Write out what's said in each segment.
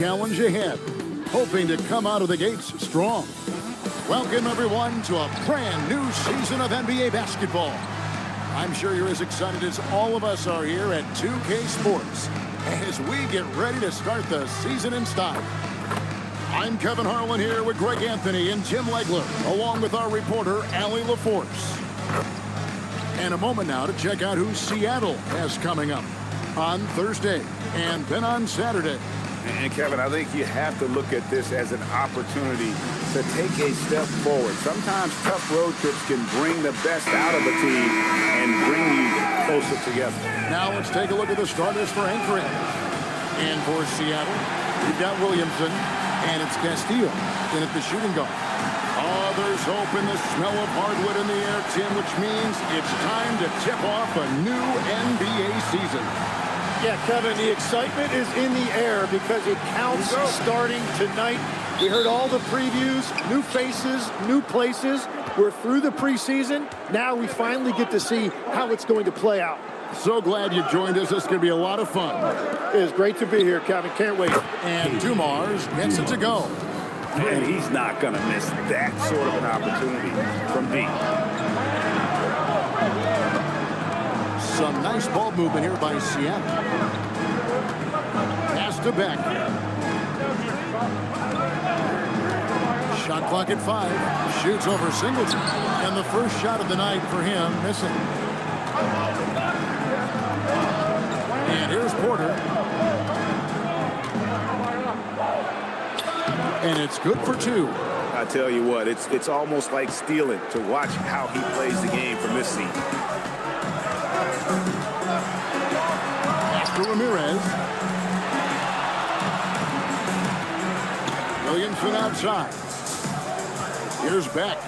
Challenge ahead, hoping to come out of the gates strong. Welcome, everyone, to a brand new season of NBA basketball. I'm sure you're as excited as all of us are here at 2K Sports as we get ready to start the season in style. I'm Kevin Harlan here with Greg Anthony and Jim Legler, along with our reporter, Allie LaForce. And a moment now to check out who Seattle has coming up on Thursday and then on Saturday. And Kevin, I think you have to look at this as an opportunity to take a step forward. Sometimes tough road trips can bring the best out of a team and bring you closer together. Now let's take a look at the starters for Anchorage. And for Seattle, we've got Williamson, and it's Castillo in at the shooting guard. Oh, there's hope in the smell of hardwood in the air, Tim, which means it's time to tip off a new NBA season. Yeah, Kevin, the excitement is in the air because it counts starting tonight. We heard all the previews, new faces, new places. We're through the preseason. Now we finally get to see how it's going to play out. So glad you joined us. This is going to be a lot of fun. It is great to be here, Kevin. Can't wait. And Dumars gets it to go. And he's not going to miss that sort of an opportunity from deep. Some nice ball movement here by Seattle. Pass to Beck. Shot clock at 5. Shoots over Singleton. And the first shot of the night for him, missing. And here's Porter. And it's good for 2. I tell you what, it's almost like stealing to watch how he plays the game from this seat. Pass to Ramirez. Williamson outside. Here's Beck.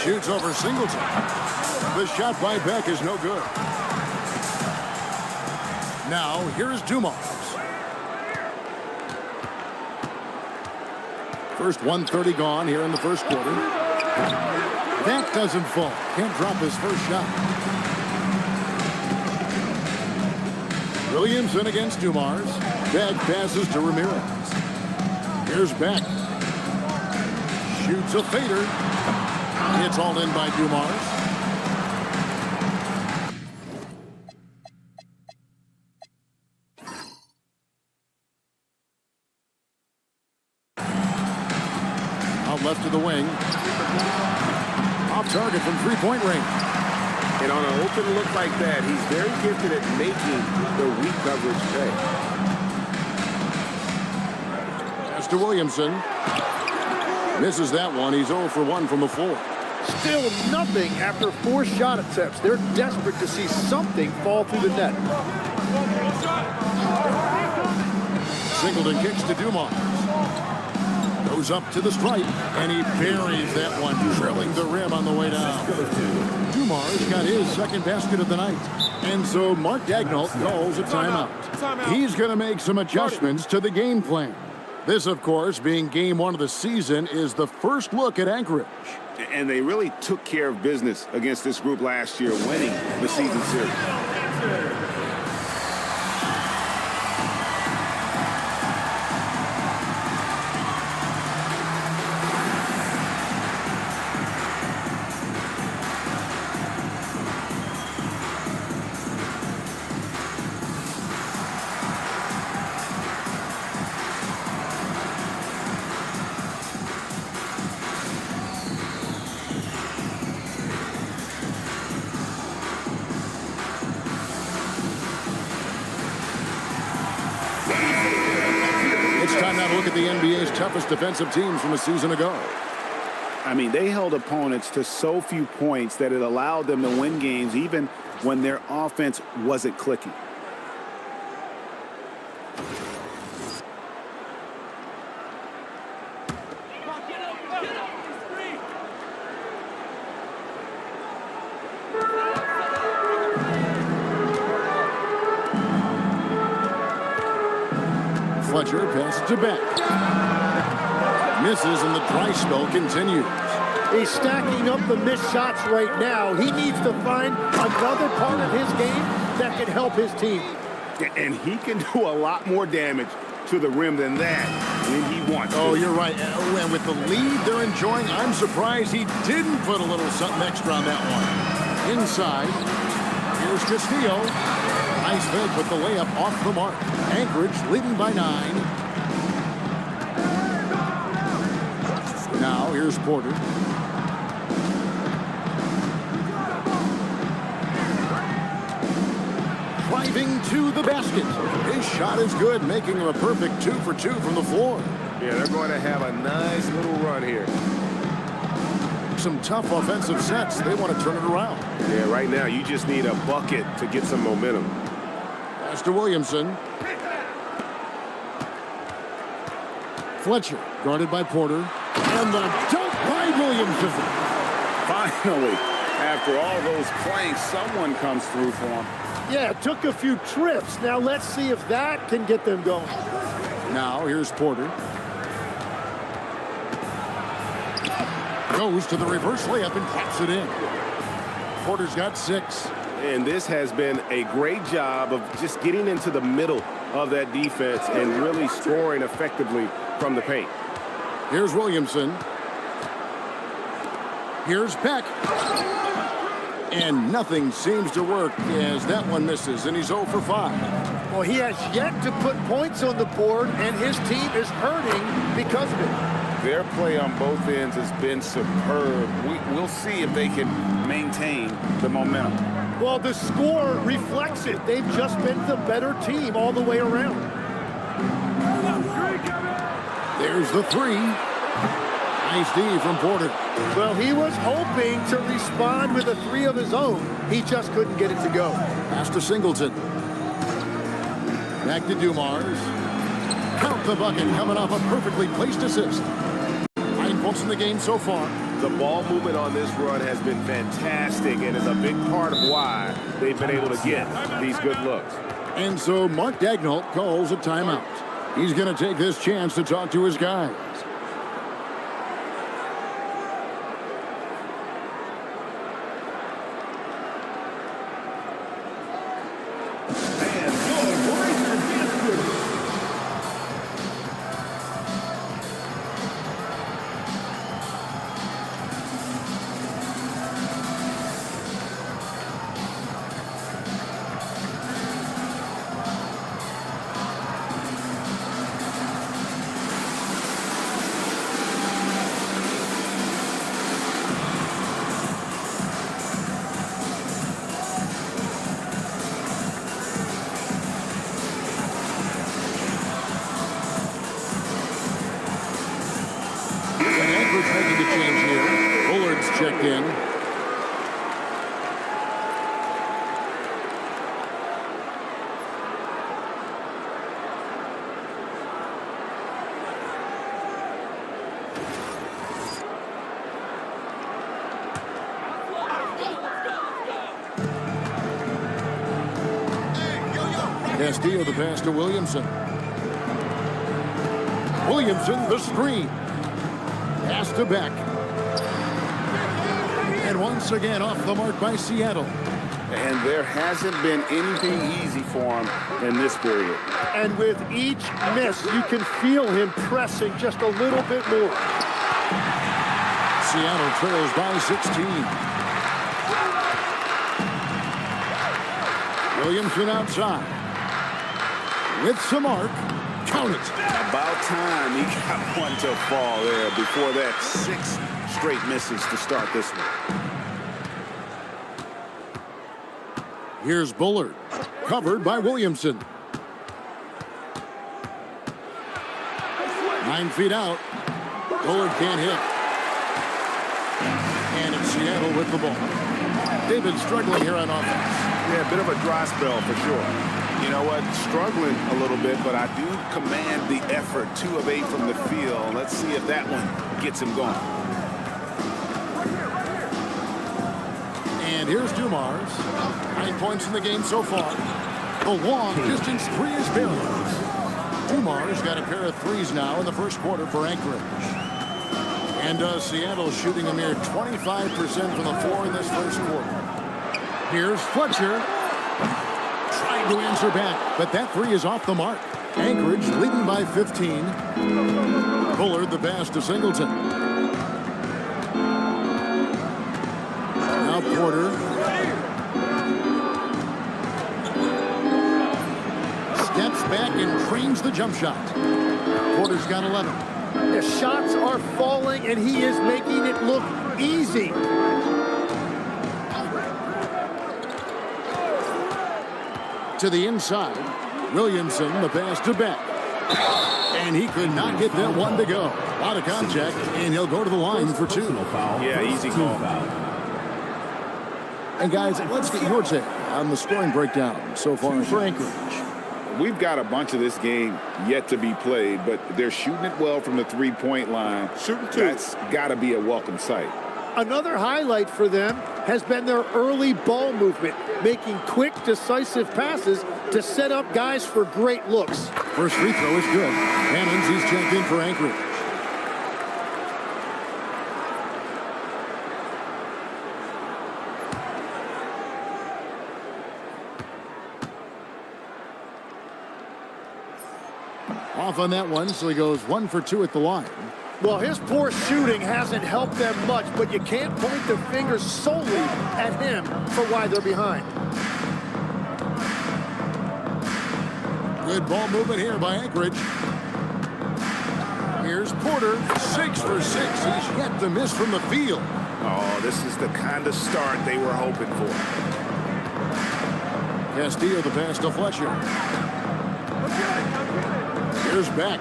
Shoots over Singleton. The shot by Beck is no good. Now, here's Dumars. First 1:30 gone here in the first quarter. That doesn't fall. Can't drop his first shot. Williamson against Dumars. Beck passes to Ramirez. Here's Beck. Shoots a fader. It's all in by Dumars. Out left to the wing. Off target from three-point range. And on an open look like that, he's very gifted at making the weak coverage pay. Pass to Williamson. Misses that one. He's 0 for 1 from the floor. Still nothing after 4 shot attempts. They're desperate to see something fall through the net. Singleton kicks to Dumars. Goes up to the stripe, and he buries that one, drilling the rim on the way down. Dumars got his second basket of the night. And so Mark Daigneault calls a timeout. He's going to make some adjustments to the game plan. This, of course, being game 1 of the season, is the first look at Anchorage. And they really took care of business against this group last year, winning the season series. It's time now to look at the NBA's toughest defensive teams from a season ago. I mean, they held opponents to so few points that it allowed them to win games even when their offense wasn't clicking. Fletcher passes to Beck. Misses, and the dry spell continues. He's stacking up the missed shots right now. He needs to find another part of his game that can help his team. And he can do a lot more damage to the rim than that when he wants to. Oh, you're right. And with the lead they're enjoying, I'm surprised he didn't put a little something extra on that one. Inside, here's Castillo. Nice fake with the layup off the mark. Anchorage leading by 9. Now, here's Porter. Driving to the basket. His shot is good, making him a perfect 2 for 2 from the floor. Yeah, they're going to have a nice little run here. Some tough offensive sets. They want to turn it around. Yeah, right now you just need a bucket to get some momentum. Pass to Williamson. Fletcher guarded by Porter. And the dunk by Williamson. Finally, after all those planks, someone comes through for him. Yeah, it took a few trips. Now let's see if that can get them going. Now here's Porter. Goes to the reverse layup and taps it in. Porter's got 6. And this has been a great job of just getting into the middle of that defense and really scoring effectively from the paint. Here's Williamson. Here's Peck. And nothing seems to work as that one misses, and he's 0 for 5. Well, he has yet to put points on the board, and his team is hurting because of it. Their play on both ends has been superb. We'll see if they can maintain the momentum. Well, the score reflects it. They've just been the better team all the way around. There's the 3. Nice D from Porter. Well, he was hoping to respond with a 3 of his own. He just couldn't get it to go. Pass to Singleton. Back to Dumars. Count the bucket coming off a perfectly placed assist. 9 points in the game so far. The ball movement on this run has been fantastic and is a big part of why they've been able to get these good looks. And so Mark Daigneault calls a timeout. He's going to take this chance to talk to his guys. Making the change here. Bullard's checked in. Castillo the pass to Williamson. Williamson the screen. Pass to Beck. And once again off the mark by Seattle. And there hasn't been anything easy for him in this period. And with each miss, you can feel him pressing just a little bit more. Seattle trails by 16. Williamson outside. With some arc. Count it. About time he got one to fall there before that 6 straight misses to start this one. Here's Bullard. Covered by Williamson. 9 feet out. Bullard can't hit. And it's Seattle with the ball. They've been struggling here on offense. Yeah, a bit of a dry spell for sure. You know what? Struggling a little bit, but I do command the effort. 2 of 8 from the field. Let's see if that one gets him going. And here's Dumars. 9 points in the game so far. The long distance 3 is buried. Dumars got a pair of 3s now in the first quarter for Anchorage. And Seattle shooting a mere 25% from the floor in this first quarter. Here's Fletcher. Tried trying to answer back, but that three is off the mark. Anchorage leading by 15. Bullard the pass to Singleton. Now Porter. Steps back and trains the jump shot. Porter's got 11. The shots are falling, and he is making it look easy. To the inside. Williamson, the pass to Beck. And he could not get that one to go. Out of contact, and he'll go to the line for two. Yeah, easy call. And guys, let's get your take on the scoring breakdown so far for Anchorage. We've got a bunch of this game yet to be played, but they're shooting it well from the three-point line. Shooting two. That's got to be a welcome sight. Another highlight for them has been their early ball movement, making quick, decisive passes to set up guys for great looks. First free throw is good. Hammonds, he's checked in for Anchorage. Off on that one, so he goes 1 for 2 at the line. Well, his poor shooting hasn't helped them much, but you can't point the fingers solely at him for why they're behind. Good ball movement here by Anchorage. Here's Porter, 6 for 6. He's yet to miss from the field. Oh, this is the kind of start they were hoping for. Castillo the pass to Fletcher. Here's Beck.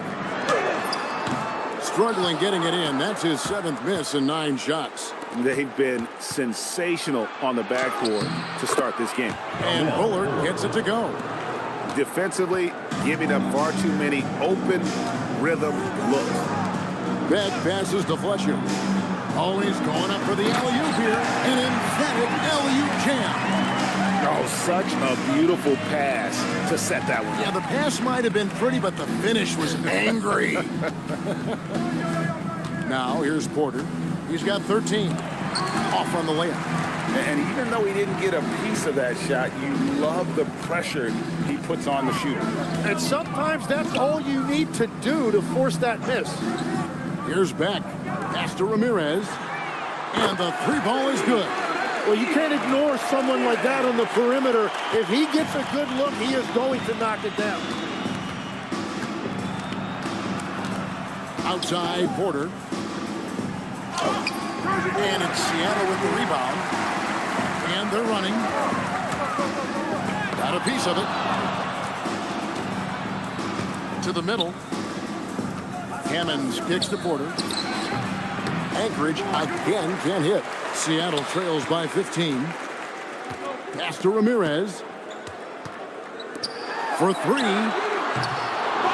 Struggling getting it in. That's his 7th miss in 9 shots. They've been sensational on the backboard to start this game. And Bullard gets it to go. Defensively, giving up far too many open rhythm looks. Beck passes to Fletcher. Always going up for the alley-oop here. An emphatic alley-oop jam. Oh, such a beautiful pass to set that one. Yeah, the pass might have been pretty, but the finish was angry. Now, here's Porter. He's got 13. Off on the layup. And even though he didn't get a piece of that shot, you love the pressure he puts on the shooter. And sometimes that's all you need to do to force that miss. Here's Beck. Pass to Ramirez. And the three ball is good. Well, you can't ignore someone like that on the perimeter. If he gets a good look, he is going to knock it down. Outside, Porter. And it's Seattle with the rebound. And they're running. Got a piece of it. To the middle. Hammonds kicks to Porter. Anchorage again can't hit. Seattle trails by 15. Pass to Ramirez. For 3.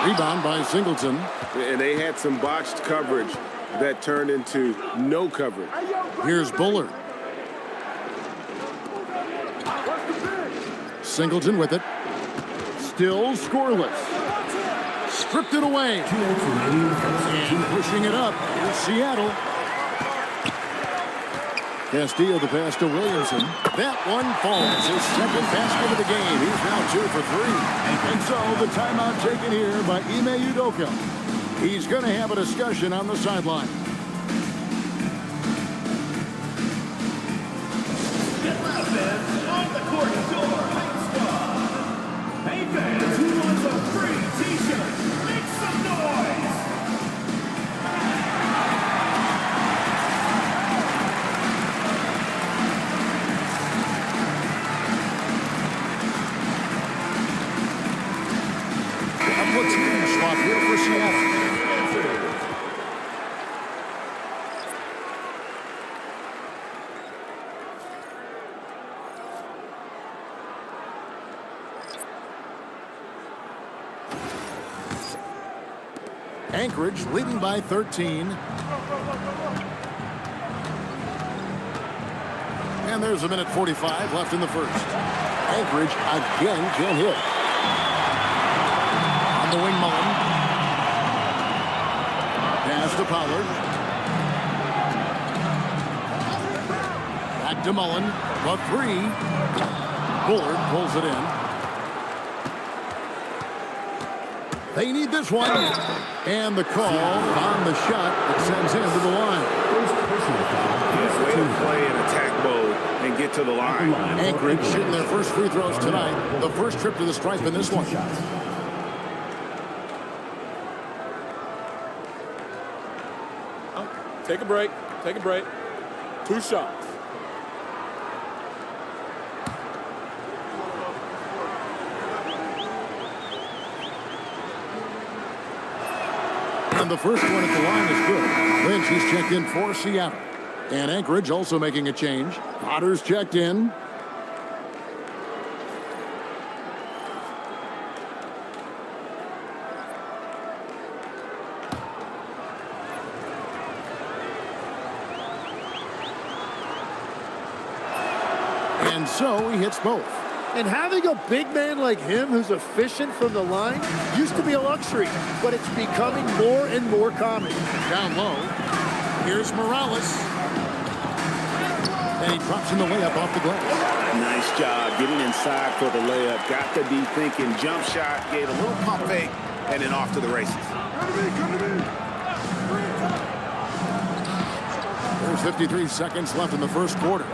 Rebound by Singleton. And they had some botched coverage that turned into no coverage. Here's Bullard. Singleton with it. Still scoreless. Stripped it away. And pushing it up is Seattle. Castillo the pass to Williamson. That one falls. His second basket of the game. He's now 2 for 3. And so the timeout taken here by Ime Udoka. He's going to have a discussion on the sideline. On the court, your hype squad. Hey fans, who wants a free t-shirt? Make some noise! A platoon swap here for Seattle. Anchorage leading by 13. And there's a minute 45 left in the first. Anchorage again can't hit. On the wing, Mullen. Pass to Pollard. Back to Mullen. The 3. Bullard pulls it in. They need this one. And the call on the shot that sends him to the line. Yeah, way to play in attack mode and get to the line. Anchorage shooting their first free throws tonight. The first trip to the stripe in this one. Take a break. Take a break. 2 shots. And the first one at the line is good. Lynch, he's checked in for Seattle. And Anchorage also making a change. Potter's checked in. And so he hits both. And having a big man like him who's efficient from the line used to be a luxury, but it's becoming more and more common. Down low. Here's Morales. And he drops in the layup off the glass. Nice job getting inside for the layup. Got to be thinking jump shot, gave a little pump fake, and then off to the races. There's 53 seconds left in the first quarter.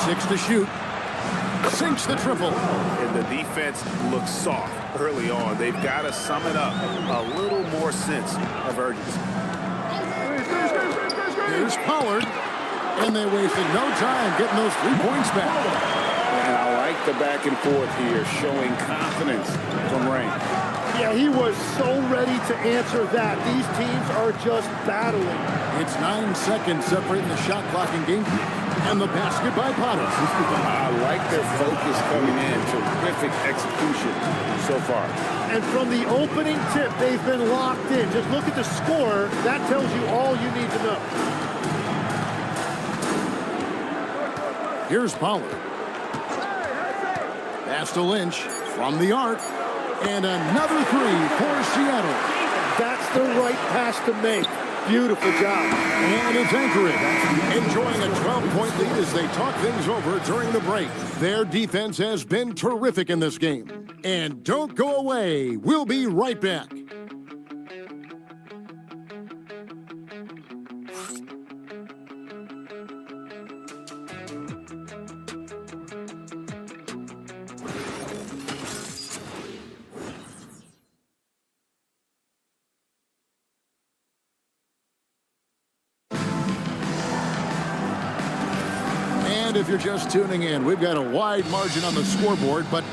6 to shoot. Sinks the triple. And the defense looks soft early on. They've got to sum it up. A little more sense of urgency. Here's Pollard. And they wasted no time getting those 3 points back. And I like the back and forth here, showing confidence from Rain. Yeah, he was so ready to answer that. These teams are just battling. It's 9 seconds separating the shot clock and game. And the basket by Potter. I like their focus coming in. Terrific execution so far. And from the opening tip, they've been locked in. Just look at the score. That tells you all you need to know. Here's Pollard. Pass to Lynch from the arc. And another 3 for Seattle. That's the right pass to make. Beautiful job. And it's Anchorage enjoying a 12-point lead as they talk things over during the break. Their defense has been terrific in this game. And don't go away. We'll be right back. And if you're just tuning in, we've got a wide margin on the scoreboard, but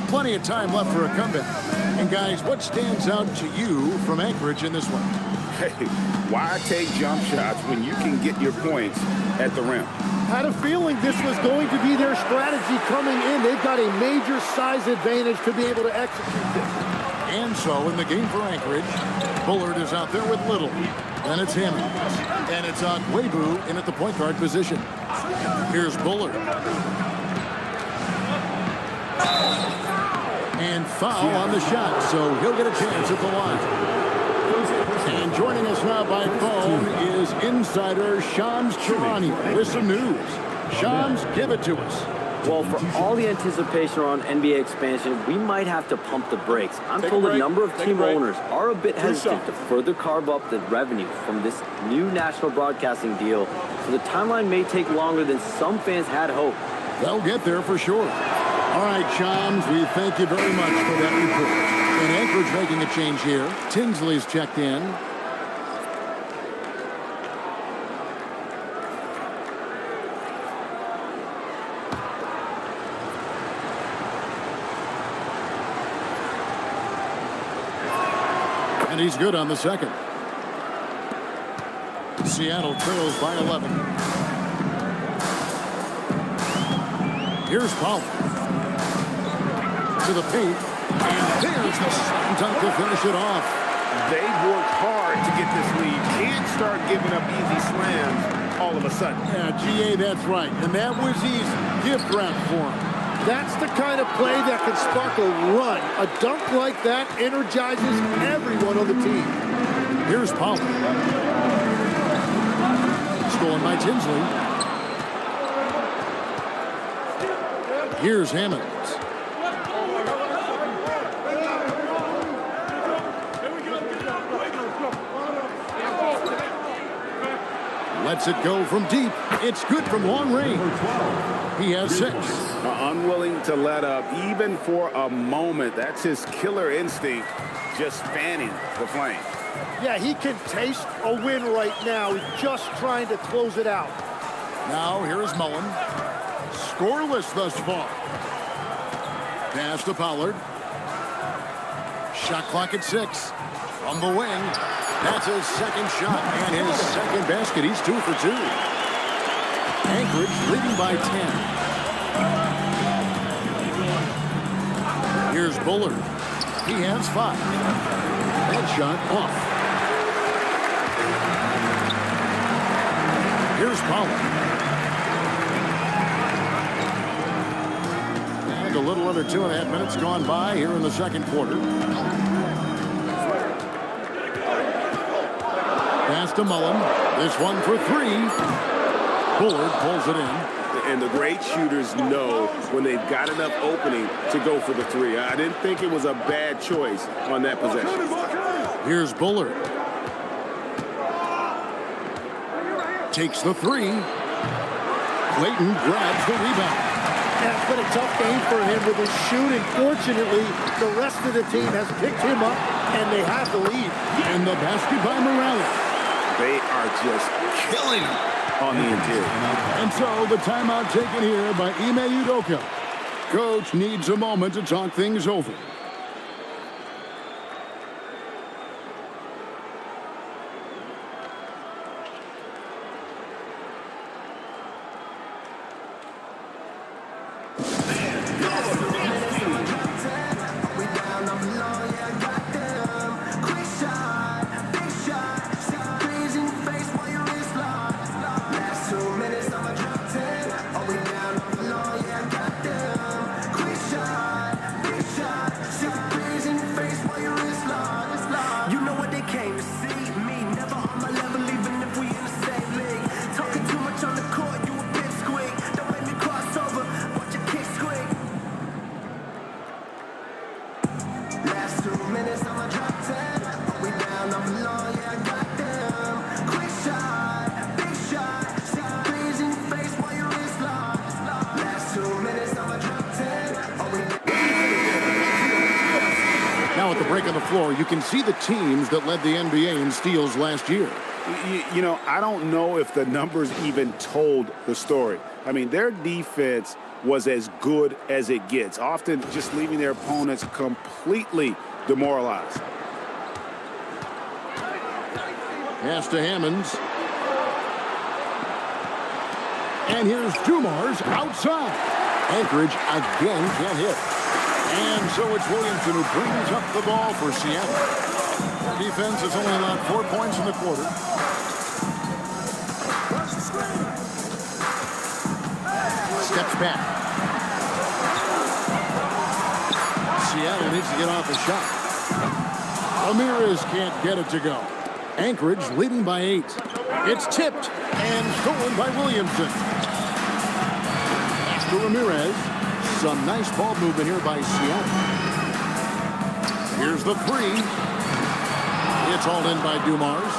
plenty of time left for a comeback. And guys, what stands out to you from Anchorage in this one? Hey, why take jump shots when you can get your points at the rim? Had a feeling this was going to be their strategy coming in. They've got a major size advantage to be able to execute this. And so in the game for Anchorage, Bullard is out there with Little. Then it's him. And it's Agwebu in at the point guard position. Here's Bullard. And foul on the shot, so he'll get a chance at the line. And joining us now by phone is insider Shams Charania with some news. Shams, give it to us. Well, for all the anticipation around NBA expansion, we might have to pump the brakes. I'm told a number of team owners are a bit hesitant to further carve up the revenue from this new national broadcasting deal, so the timeline may take longer than some fans had hoped. They'll get there for sure. All right, Shams, we thank you very much for that report. And Anchorage making a change here. Tinsley's checked in. And he's good on the second. Seattle trails by 11. Here's Pollard. To the paint. And there's the slam dunk to finish it off. They've worked hard to get this lead. Can't start giving up easy slams all of a sudden. Yeah, GA, that's right. And that was easy. Gift wrap for him. That's the kind of play that can spark a run. A dunk like that energizes everyone on the team. Here's Pollard. Stolen by Tinsley. Here's Hammonds. Lets it go from deep. It's good from long range. He has 6. Unwilling to let up, even for a moment. That's his killer instinct, just fanning the flame. Yeah, he can taste a win right now. He's just trying to close it out. Now here is Mullen. Scoreless thus far. Pass to Pollard. Shot clock at 6. From the wing. That's his second shot and his second basket. He's 2 for 2. Anchorage leading by 10. Here's Bullard. He has 5. That shot off. Here's Pollard. And a little under 2.5 minutes gone by here in the second quarter. Pass to Mullen. This one for 3. Bullard pulls it in. And the great shooters know when they've got enough opening to go for the 3. I didn't think it was a bad choice on that possession. Here's Bullard. Takes the 3. Clayton grabs the rebound. Yeah, it's been a tough game for him with his shooting. Fortunately, the rest of the team has picked him up, and they have the lead. And the basket by Morales. They are just killing him on the interior. And so the timeout taken here by Ime Udoka. Coach needs a moment to talk things over. You can see the teams that led the NBA in steals last year. You know, I don't know if the numbers even told the story. I mean, their defense was as good as it gets, often just leaving their opponents completely demoralized. Pass to Hammonds. And here's Dumars outside. Anchorage again can't hit. And so it's Williamson who brings up the ball for Seattle. Their defense has only allowed 4 points in the quarter. Steps back. Seattle needs to get off a shot. Ramirez can't get it to go. Anchorage leading by 8. It's tipped and stolen by Williamson. After Ramirez. Some nice ball movement here by Seattle. Here's the 3. It's all in by Dumars.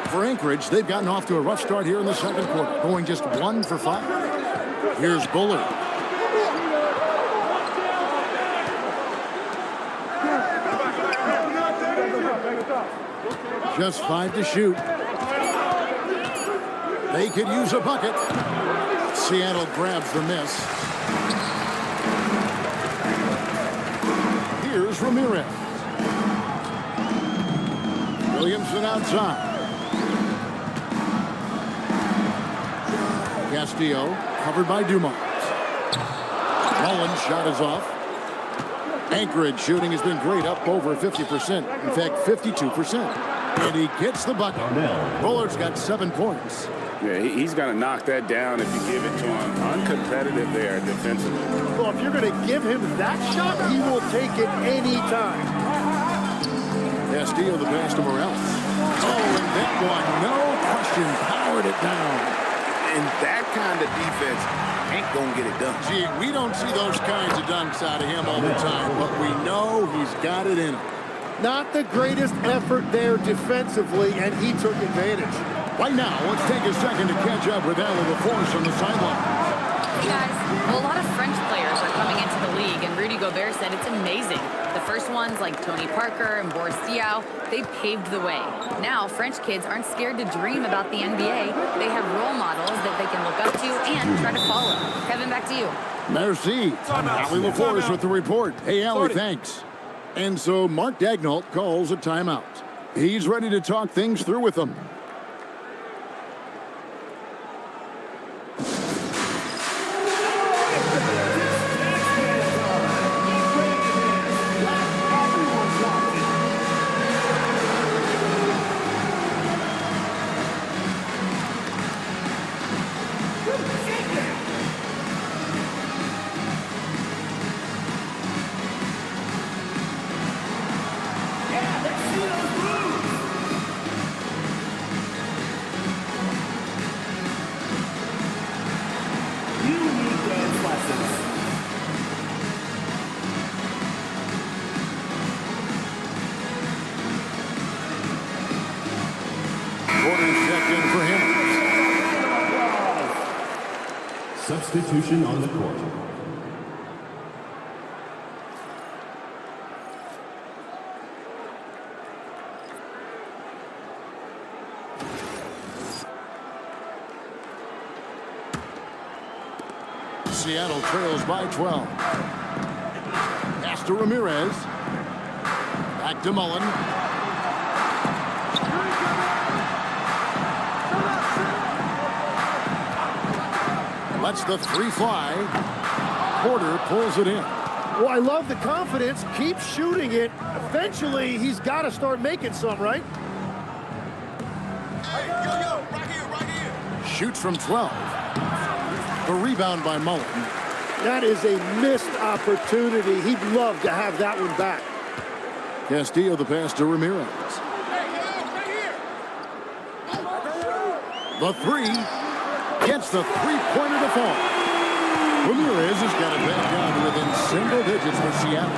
For Anchorage, they've gotten off to a rough start here in the second quarter, going just 1 for 5. Here's Bullard. Just 5 to shoot. They could use a bucket. Seattle grabs the miss. Here's Ramirez. Williamson outside. Castillo covered by Dumars. Mullen's shot is off. Anchorage shooting has been great, up over 50%. In fact, 52%. And he gets the bucket. Bullard's got 7 points. Yeah, he's going to knock that down if you give it to him. Uncompetitive there defensively. Well, if you're going to give him that shot, he will take it any time. Castillo the pass to Morales. Oh, and that one, no question, powered it down. And that kind of defense ain't going to get it done. Gee, we don't see those kinds of dunks out of him all the time, but we know he's got it in him. Not the greatest effort there defensively, and he took advantage. Right now, let's take a second to catch up with Allie LaForce on the sideline. Hey guys, well, a lot of French players are coming into the league, and Rudy Gobert said it's amazing. The first ones, like Tony Parker and Boris Diaw, they paved the way. Now, French kids aren't scared to dream about the NBA. They have role models that they can look up to and try to follow. Kevin, back to you. Merci. Allie LaForce with the report. Hey, Allie, thanks. And so Mark Daignault calls a timeout. He's ready to talk things through with them. Substitution on the court. Seattle trails by 12. Pass to Ramirez. Back to Mullen. Lets the three fly. Porter pulls it in. Well, I love the confidence. Keep shooting it. Eventually, he's got to start making some, right? Hey, yo, right here. Shoots from 12. The rebound by Mullen. That is a missed opportunity. He'd love to have that one back. Castillo the pass to Ramirez. The three. Gets the three-pointer to fall. Ramirez has got it back down to within single digits for Seattle.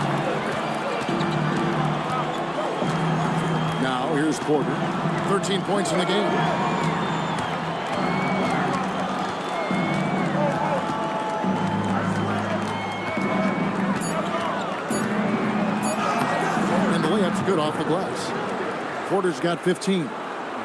Now, here's Porter. 13 points in the game. And the layup's good off the glass. Porter's got 15.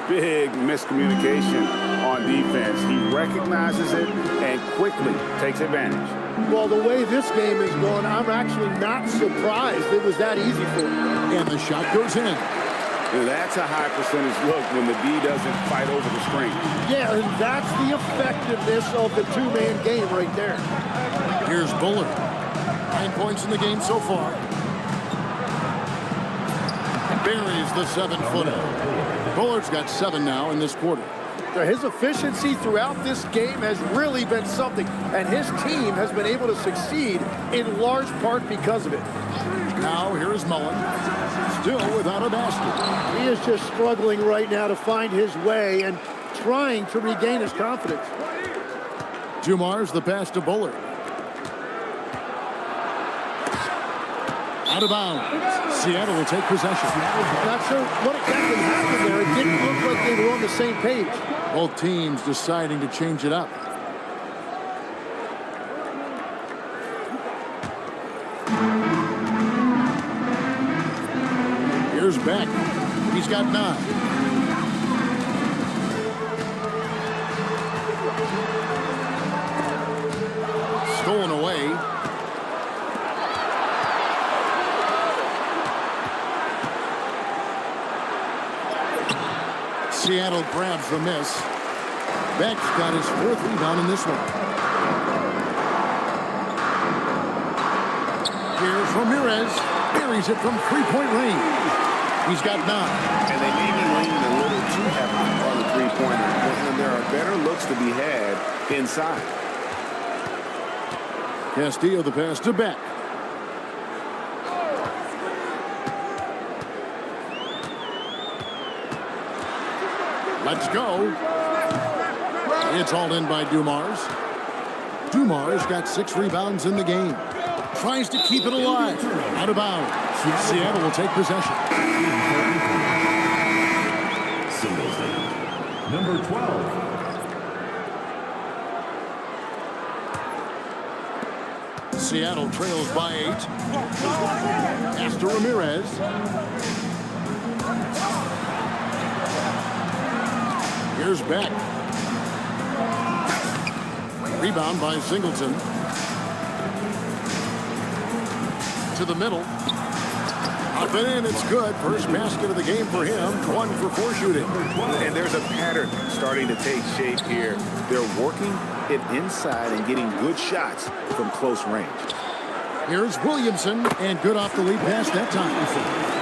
Big miscommunication on defense. He recognizes it and quickly takes advantage. Well, the way this game is going, I'm actually not surprised it was that easy for him. And the shot goes in. Now, that's a high percentage look when the D doesn't fight over the screen. Yeah, and that's the effectiveness of the two-man game right there. Here's Bullard. 9 points in the game so far. Buries the 7-footer. Bullard's got 7 now in this quarter. His efficiency throughout this game has really been something, and his team has been able to succeed in large part because of it. Now here is Mullen, still without a basket. He is just struggling right now to find his way and trying to regain his confidence. Dumars the pass to Bullard. Out of bounds. Seattle will take possession. Not sure what exactly happened there. It didn't look like they were on the same page. Both teams deciding to change it up. Here's Beck. He's got 9. Stolen away. Seattle grabs the miss. Beck's got his 4th rebound in this one. Here's Ramirez. Buries it from three-point range. He's got 9. And they may be leaning a little too heavily on the three-pointer. And there are better looks to be had inside. Castillo the pass to Beck. Let's go. It's hauled in by Dumars. Dumars got 6 rebounds in the game. Tries to keep it alive. Out of bounds. Seattle will take possession. number 12. Seattle trails by 8. Pass to Ramirez. Here's Beck. Rebound by Singleton. To the middle. Up and in, it's good. First basket of the game for him. 1 for 4 shooting. And there's a pattern starting to take shape here. They're working it inside and getting good shots from close range. Here's Williamson, and good off the lead pass that time.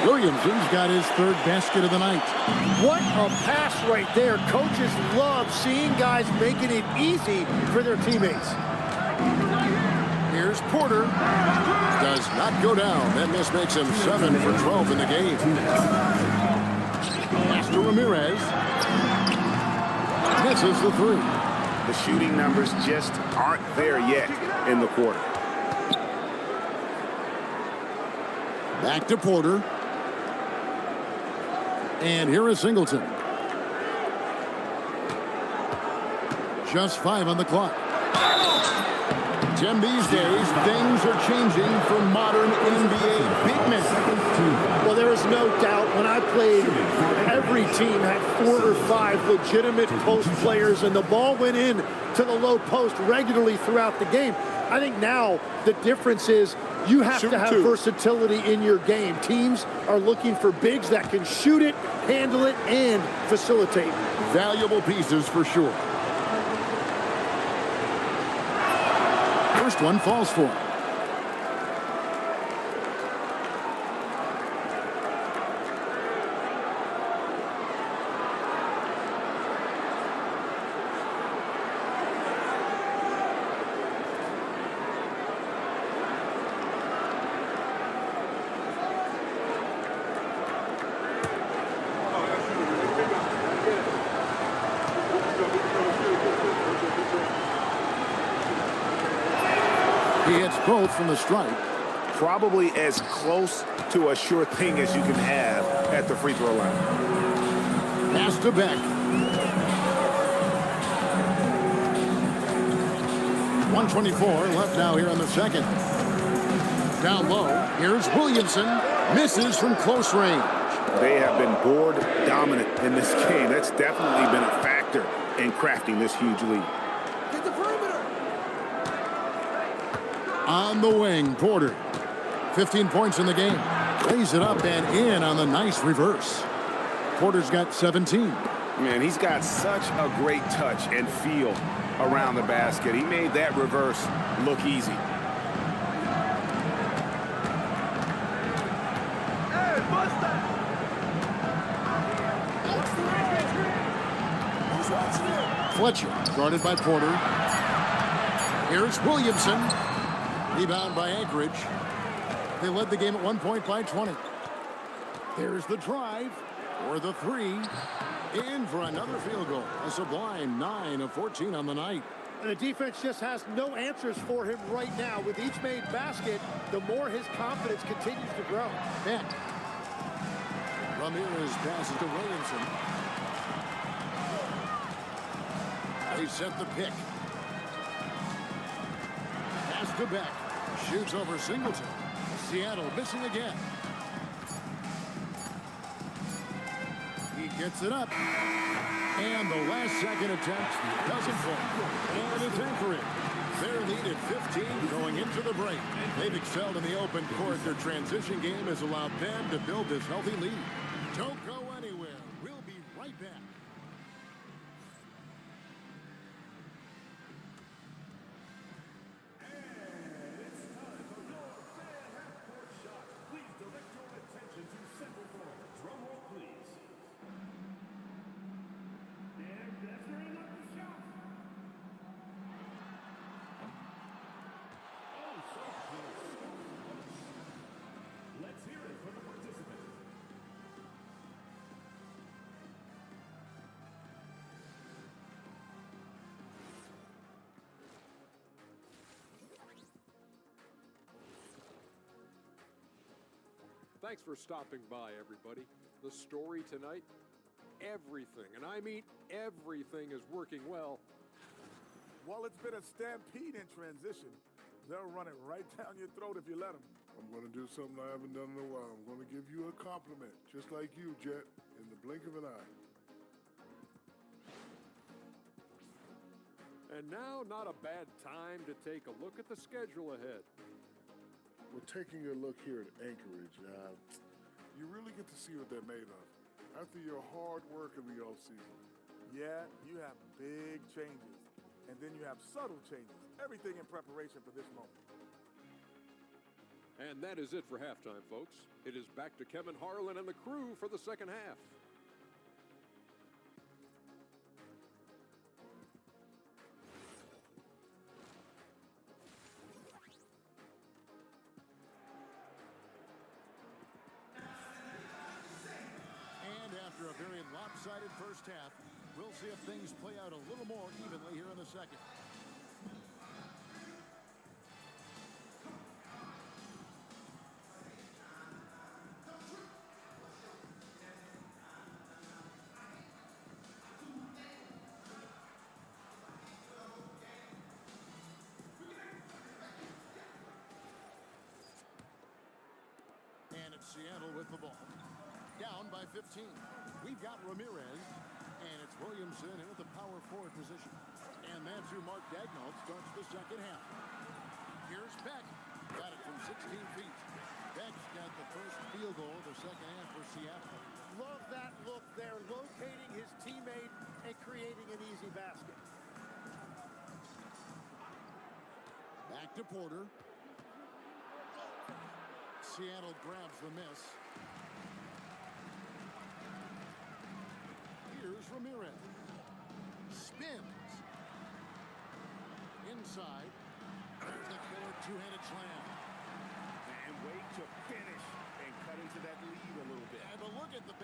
Williamson's got his 3rd basket of the night. What a pass right there. Coaches love seeing guys making it easy for their teammates. Here's Porter. Does not go down. That miss makes him 7 for 12 in the game. Pass to Ramirez. Misses the 3. The shooting numbers just aren't there yet in the quarter. Back to Porter. And here is Singleton. Just 5 on the clock. Tim, these days, things are changing for modern NBA big men. Well, there is no doubt when I played, every team had 4 or 5 legitimate post players, and the ball went in to the low post regularly throughout the game. I think now the difference is you have to have versatility in your game. Teams are looking for bigs that can shoot it, handle it, and facilitate. Valuable pieces for sure. First one falls for him. He hits both from the stripe. Probably as close to a sure thing as you can have at the free throw line. Pass to Beck. 1:24 left now here in the second. Down low, here's Williamson. Misses from close range. They have been board dominant in this game. That's definitely been a factor in crafting this huge lead. On the wing, Porter. 15 points in the game. Lays it up and in on the nice reverse. Porter's got 17. Man, he's got such a great touch and feel around the basket. He made that reverse look easy. Fletcher, guarded by Porter. Here's Williamson. Rebound by Anchorage. They led the game at 1 point by 20. There's the drive for the 3. In for another field goal. A sublime 9 of 14 on the night. And the defense just has no answers for him right now. With each made basket, the more his confidence continues to grow. Beck. Ramirez passes to Williamson. They set the pick. Pass to Beck. Shoots over Singleton. Seattle missing again. He gets it up. And the last second attempt doesn't fall. And it's Anchorage. Their lead at 15 going into the break. They've excelled in the open court. Their transition game has allowed them to build this healthy lead. Don't go anywhere. We'll be right back. Thanks for stopping by, everybody. The story tonight, everything, and I mean everything, is working well. Well, it's been a stampede in transition. They'll run it right down your throat if you let them. I'm going to do something I haven't done in a while. I'm going to give you a compliment, just like you, Jet, in the blink of an eye. And now, not a bad time to take a look at the schedule ahead. We're taking a look here at Anchorage. You really get to see what they're made of after your hard work in the offseason. Yeah, you have big changes. And then you have subtle changes. Everything in preparation for this moment. And that is it for halftime, folks. It is back to Kevin Harlan and the crew for the second half. And after a very lopsided first half, we'll see if things play out a little more evenly here in the second. And it's Seattle with the ball. Down by 15. We've got Ramirez, and it's Williamson in at the power forward position. And that's who Mark Daigneault starts the second half. Here's Beck. Got it from 16 feet. Beck's got the first field goal of the second half for Seattle. Love that look there, locating his teammate and creating an easy basket. Back to Porter. Seattle grabs the miss. Here's Ramirez. Spins. Inside. There's the killer two-handed slam. And wait to finish and cut into that lead a little bit. And but look at the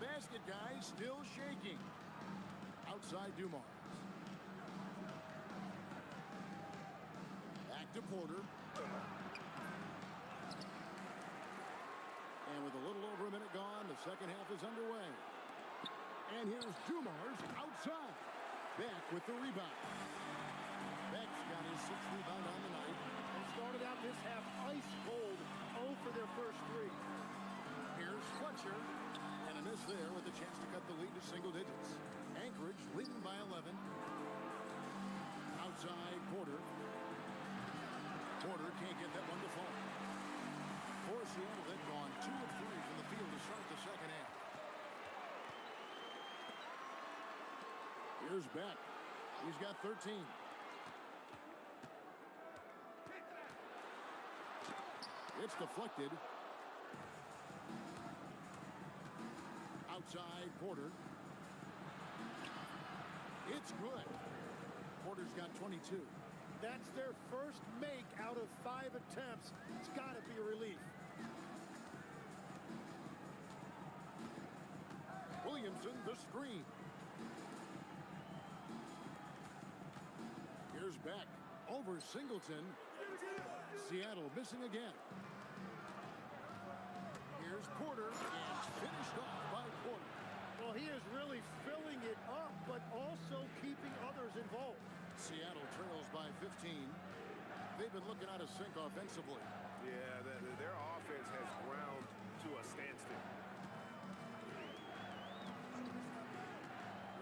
basket guy still shaking. Outside Dumars. Back to Porter. And with a little over a minute gone, the second half is underway. And here's Dumars outside. Beck with the rebound. Beck's got his sixth rebound on the night. And started out this half ice cold, 0 for their first three. Here's Fletcher. And a miss there with a chance to cut the lead to single digits. Anchorage leading by 11. Outside Porter. Porter can't get that one to fall. For Seattle, they've gone 2 of 3 from the field to start the second half. Here's Beck. He's got 13. It's deflected. Outside Porter. It's good. Porter's got 22. That's their first make out of 5 attempts. It's got to be a relief. Williamson, the screen. Here's Beck over Singleton. Seattle missing again. Here's Porter, and it's finished off by Porter. Well, he is really filling it up, but also keeping others involved. Seattle trails by 15. They've been looking out of sync offensively. Yeah, their offense has ground to a standstill.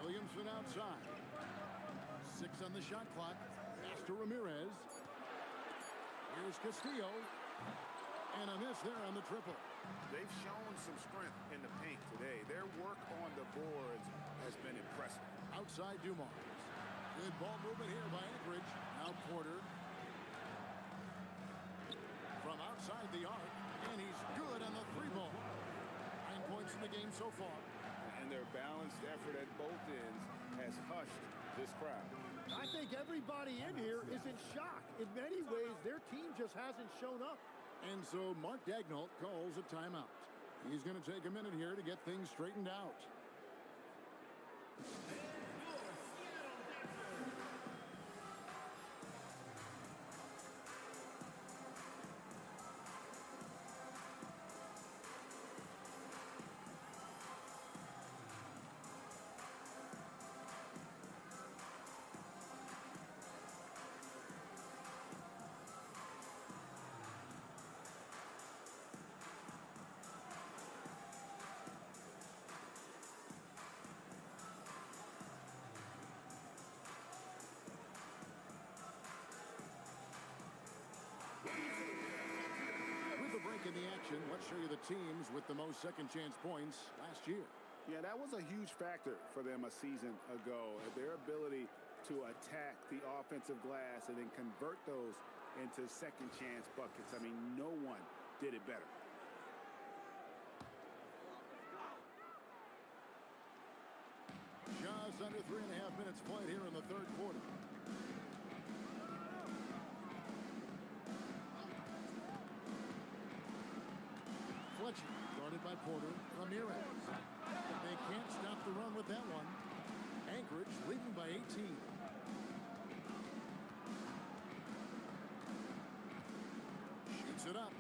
Williamson outside. 6 on the shot clock. Pass to Ramirez. Here's Castillo. And a miss there on the triple. They've shown some strength in the paint today. Their work on the boards has been impressive. Outside Dumars. Good ball movement here by Anchorage. Now Porter. From outside the arc. And he's good on the 3-ball. 9 points in the game so far. And their balanced effort at both ends has hushed this crowd. I think everybody in here is in shock. In many ways, their team just hasn't shown up. And so Mark Daigneault calls a timeout. He's going to take a minute here to get things straightened out. back in the action. Let's show you the teams with the most second chance points last year. Yeah, that was a huge factor for them a season ago. Their ability to attack the offensive glass and then convert those into second chance buckets. I mean, no one did it better. Just under 3.5 minutes played here in the third quarter. Fletcher, guarded by Porter. Ramirez. They can't stop the run with that one. Anchorage leading by 18. Shoots it up.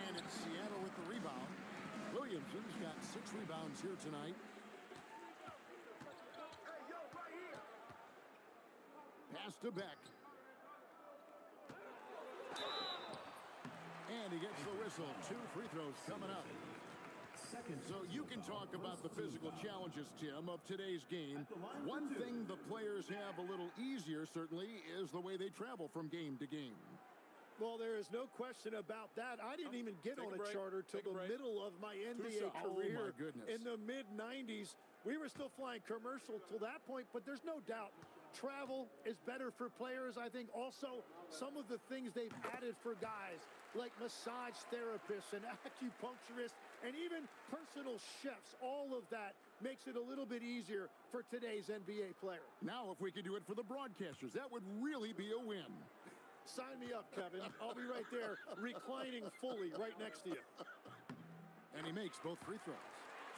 And it's Seattle with the rebound. Williamson's got 6 rebounds here tonight. Pass to Beck. And he gets the whistle. 2 free throws coming up. So you can talk about the physical challenges, Tim, of today's game. One thing the players have a little easier, certainly, is the way they travel from game to game. Well, there is no question about that. I didn't even get on a charter till the middle of my NBA career. Oh, my goodness. In the mid-'90s. We were still flying commercial till that point, but there's no doubt travel is better for players. I think also some of the things they've added for guys like massage therapists and acupuncturists and even personal chefs, all of that makes it a little bit easier for today's NBA player. Now, if we could do it for the broadcasters, that would really be a win. Sign me up, Kevin. I'll be right there reclining fully right next to you. And he makes both free throws.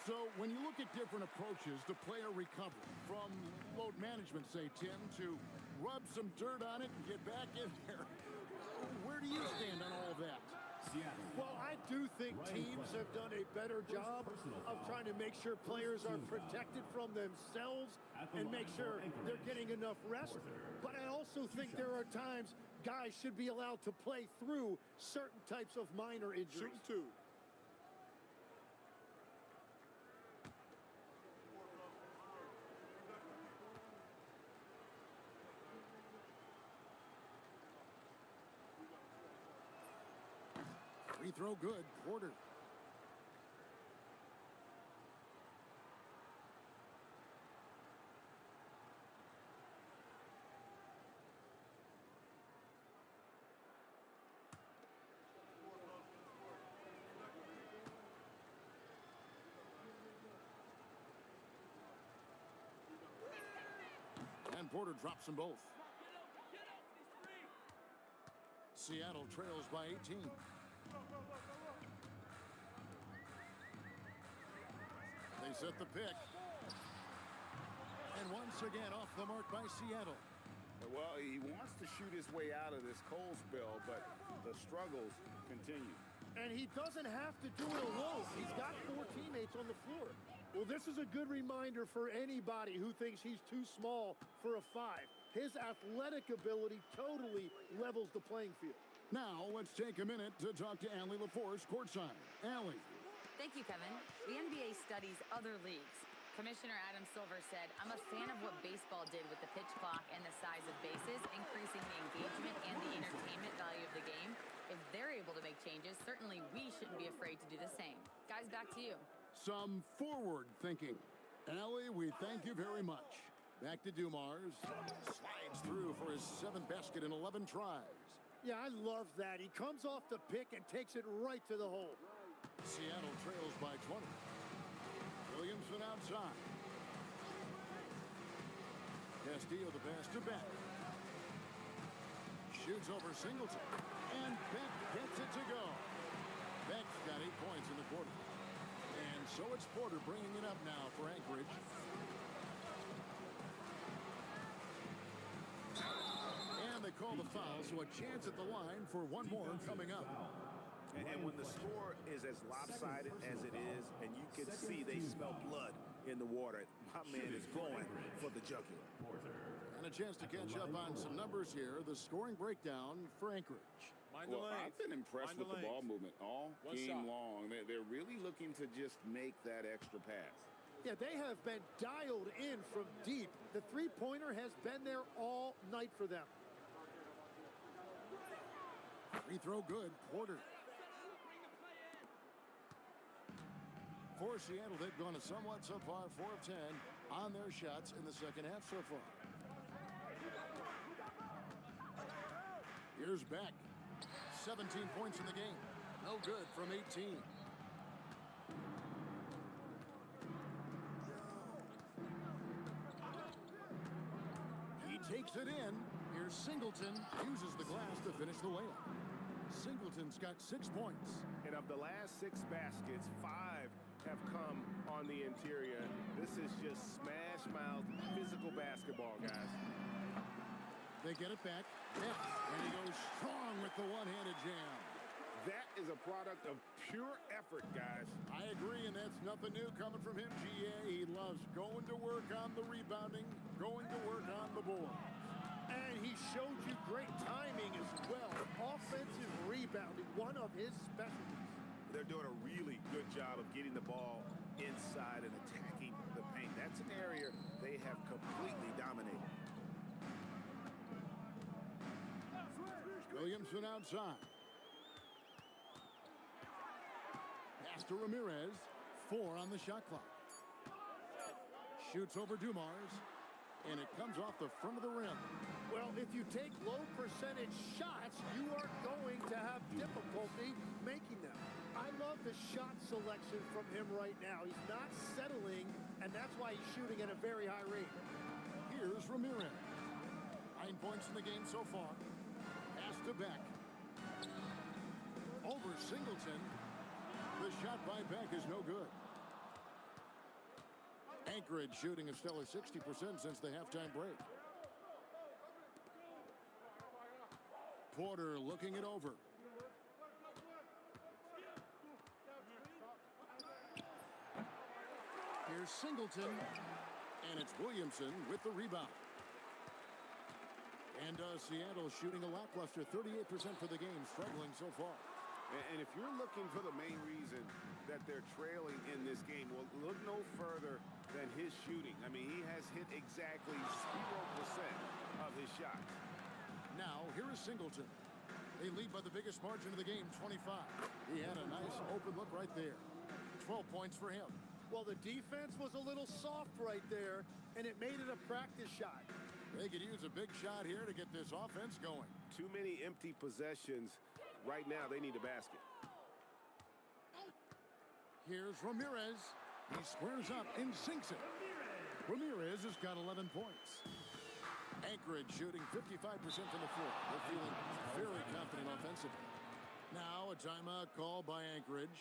So when you look at different approaches to player recovery, from load management, say, Tim, to rub some dirt on it and get back in there, where do you stand on all of that? Well, I do think teams have done a better job of trying to make sure players are protected from themselves and make sure they're getting enough rest. But I also think there are times guys should be allowed to play through certain types of minor injuries. Shoot 2. Free throw good. Porter. And Porter drops them both. Seattle trails by 18. They set the pick. And once again off the mark by Seattle. Well, he wants to shoot his way out of this cold spell, but the struggles continue. And he doesn't have to do it alone. He's got 4 teammates on the floor. Well, this is a good reminder for anybody who thinks he's too small for a 5. His athletic ability totally levels the playing field. Now, let's take a minute to talk to Allie LaForce courtside. Allie. Thank you, Kevin. The NBA studies other leagues. Commissioner Adam Silver said, I'm a fan of what baseball did with the pitch clock and the size of bases, increasing the engagement and the entertainment value of the game. If they're able to make changes, certainly we shouldn't be afraid to do the same. Guys, back to you. Some forward thinking. Allie, we thank you very much. Back to Dumars. Slides through for his 7th basket in 11 tries. Yeah, I love that. He comes off the pick and takes it right to the hole. Seattle trails by 20. Williamson outside. Castillo the pass to Beck. Shoots over Singleton. And Beck gets it to go. Beck's got 8 points in the quarter. And so it's Porter bringing it up now for Anchorage. And they call the foul, so a chance at the line for one more coming up. And when the score is as lopsided as it is, and you can see they smell blood in the water, my man is going for the jugular. And a chance to catch up on some numbers here. The scoring breakdown for Anchorage. Well, I've been impressed with the ball movement all game long. They're really looking to just make that extra pass. Yeah, they have been dialed in from deep. The three-pointer has been there all night for them. Free throw good. Porter. For Seattle, they've gone a somewhat subpar 4 of 10 on their shots in the second half so far. Here's Beck. 17 points in the game. No good from 18. He takes it in. Here's Singleton. Uses the glass to finish the layup. Singleton's got 6 points. And of the last 6 baskets, 5 have come on the interior. This is just smash-mouth physical basketball, guys. They get it back. And he goes strong with the one-handed jam. That is a product of pure effort, guys. I agree, and that's nothing new coming from him, GA. He loves going to work on the rebounding, going to work on the board. And he showed you great timing as well. Offensive rebounding, one of his specialties. They're doing a really good job of getting the ball inside and attacking the paint. That's an area they have completely dominated. Williamson outside. Pass to Ramirez. 4 on the shot clock. Shoots over Dumars. And it comes off the front of the rim. Well, if you take low percentage shots, you are going to have difficulty making them. I love the shot selection from him right now. He's not settling, and that's why he's shooting at a very high rate. Here's Ramirez. 9 points in the game so far. Pass to Beck. Over Singleton. The shot by Beck is no good. Anchorage shooting a stellar 60% since the halftime break. Porter looking it over. Here's Singleton. And it's Williamson with the rebound. And Seattle shooting a lackluster 38% for the game, struggling so far. And if you're looking for the main reason that they're trailing in this game, well, look no further than his shooting. I mean, he has hit exactly 0% of his shots. Now, here is Singleton. They lead by the biggest margin of the game, 25. He had a nice open look right there. 12 points for him. Well, the defense was a little soft right there, and it made it a practice shot. They could use a big shot here to get this offense going. Too many empty possessions. Right now, they need a basket. Here's Ramirez. He squares up and sinks it. Ramirez has got 11 points. Anchorage shooting 55% from the floor. They're feeling very confident offensively. Now a timeout call by Anchorage.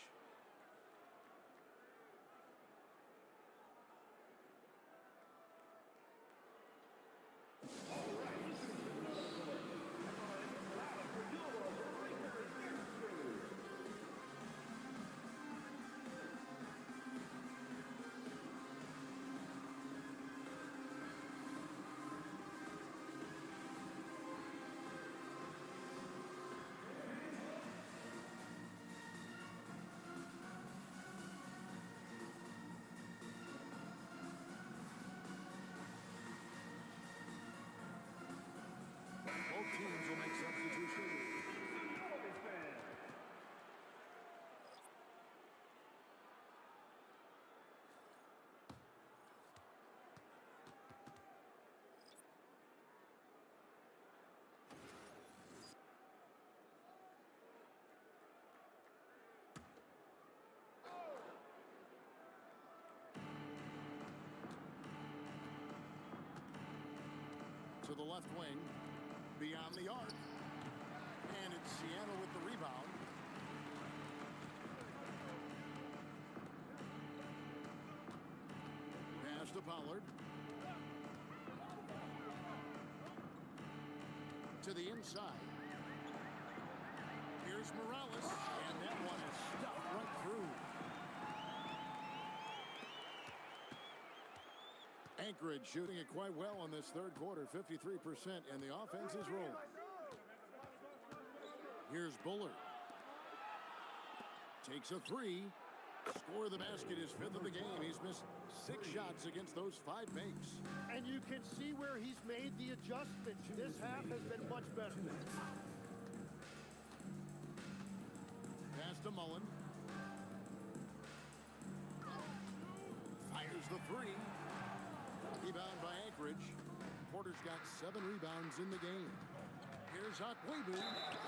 Both teams will make substitutions. To the left wing. Beyond the arc. And it's Seattle with the rebound. Pass to Pollard. To the inside. Here's Morales. And that one is stuffed right through. Anchorage shooting it quite well in this third quarter, 53%, and the offense is rolling. Here's Bullard. Takes a 3. Score of the basket is 5th of the game. He's missed 6 shots against those 5 makes. And you can see where he's made the adjustment. This half has been much better. Pass to Mullen. the three. Rebound by Anchorage. Porter's got 7 rebounds in the game. Here's Akwebu,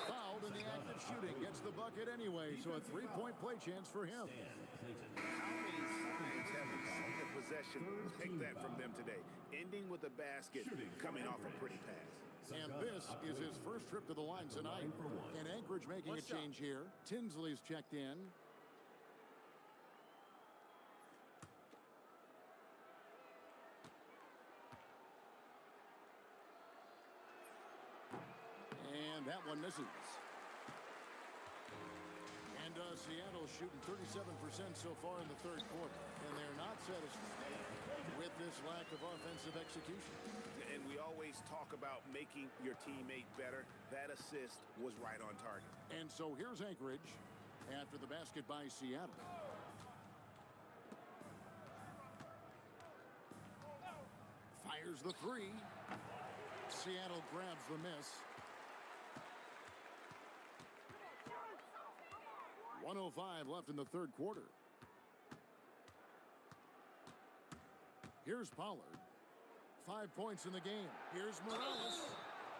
fouled in the act of shooting. Gets the bucket anyway, so a 3-point play chance for him. How many Lions have we seen a possession like that from them today? Ending with a basket, coming off a pretty pass. And this is his first trip to the line tonight. And Anchorage making a change here. Tinsley's checked in. And that one misses. And Seattle shooting 37% so far in the third quarter. And they're not satisfied with this lack of offensive execution. And we always talk about making your teammate better. That assist was right on target. And so here's Anchorage after the basket by Seattle. Fires the three. Seattle grabs the miss. 1:05 left in the third quarter. Here's Pollard. 5 points in the game. Here's Morales.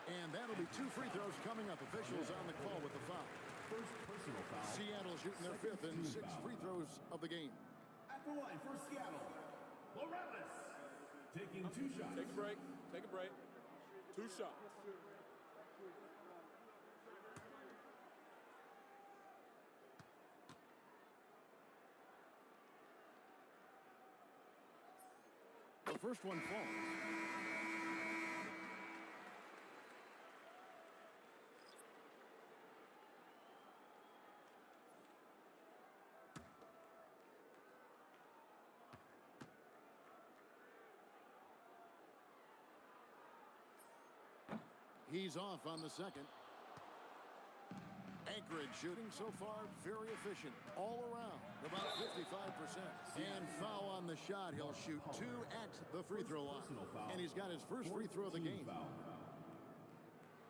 And that'll be 2 free throws coming up. Officials on the call with the foul. First personal foul. Seattle shooting their 5th and 6th free throws of the game. At the line for Seattle, Morales. Taking 2 shots. Take a break. Take a break. 2 shots. The first one falls. He's off on the second. Anchorage shooting so far very efficient all around, about 55%. And foul on the shot. He'll shoot 2 at the free throw line. And he's got his first free throw of the game.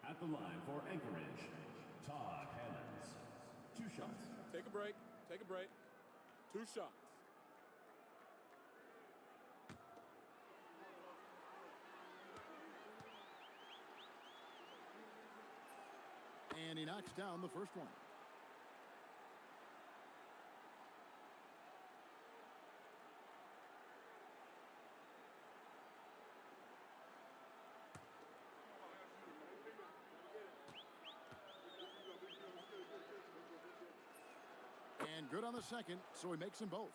At the line for Anchorage, Todd Hammonds. 2 shots. Take a break. Take a break. 2 shots. And he knocks down the first one. And good on the second, so he makes them both.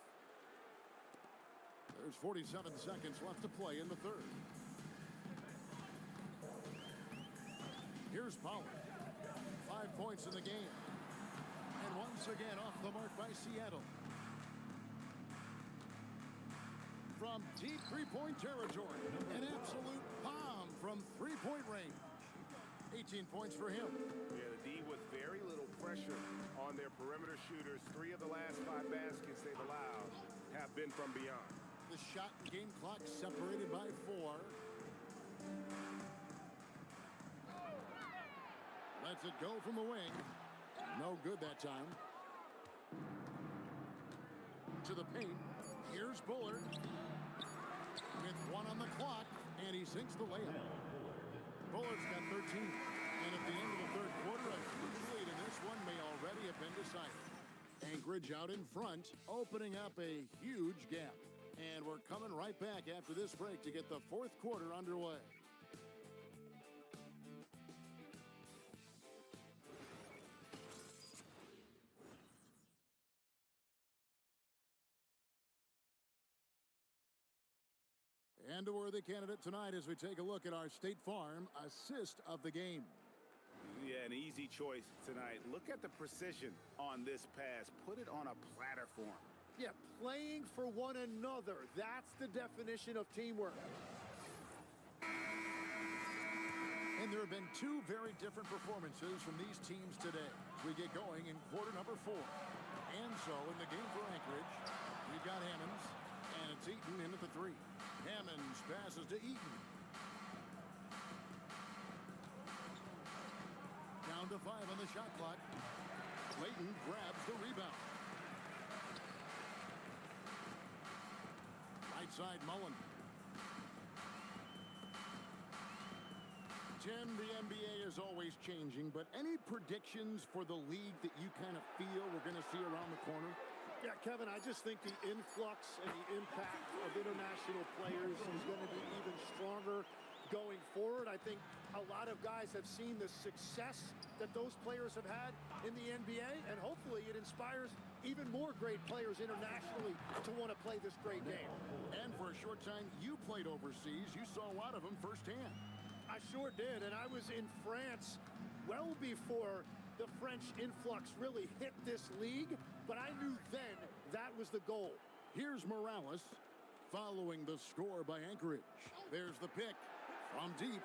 There's 47 seconds left to play in the third. Here's Pollard. 5 points in the game. And once again off the mark by Seattle. From deep three-point territory, an absolute bomb from three-point range. 18 points for him. Yeah, the D with very little pressure on their perimeter shooters. 3 of the last 5 baskets they've allowed have been from beyond. The shot and game clock separated by 4. Lets it go from the wing. No good that time. To the paint. Here's Bullard. With 1 on the clock, and he sinks the layup. Bullard's got 13. And at the end of the third quarter, a huge lead, and this one may already have been decided. Anchorage out in front, opening up a huge gap. And we're coming right back after this break to get the fourth quarter underway. And a worthy candidate tonight as we take a look at our State Farm assist of the game. Yeah, an easy choice tonight. Look at the precision on this pass. Put it on a platter form. Yeah, playing for one another. That's the definition of teamwork. And there have been 2 very different performances from these teams today. We get going in quarter number 4. And so in the game for Anchorage, we've got Hammonds, and it's Eaton in at the 3. Hammonds passes to Eaton. Down to 5 on the shot clock. Clayton grabs the rebound. Right inside Mullen. Tim, the NBA is always changing, but any predictions for the league that you kind of feel we're going to see around the corner? Yeah, Kevin, I just think the influx and the impact of international players is going to be even stronger going forward. I think a lot of guys have seen the success that those players have had in the NBA, and hopefully it inspires even more great players internationally to want to play this great game. And for a short time, you played overseas. You saw a lot of them firsthand. I sure did, and I was in France well before the French influx really hit this league, but I knew then that was the goal. Here's Morales following the score by Anchorage. There's the pick from deep.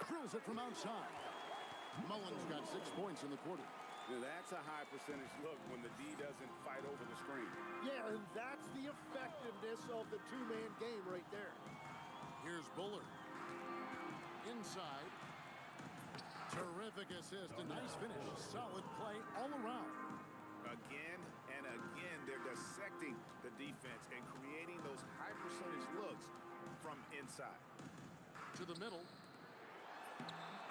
Drills it from outside. Mullen's got 6 points in the quarter. Yeah, that's a high percentage look when the D doesn't fight over the screen. Yeah, and that's the effectiveness of the two-man game right there. Here's Bullard. Inside. Terrific assist. A nice finish. Solid play all around. Again and again, they're dissecting the defense and creating those high percentage looks from inside. To the middle.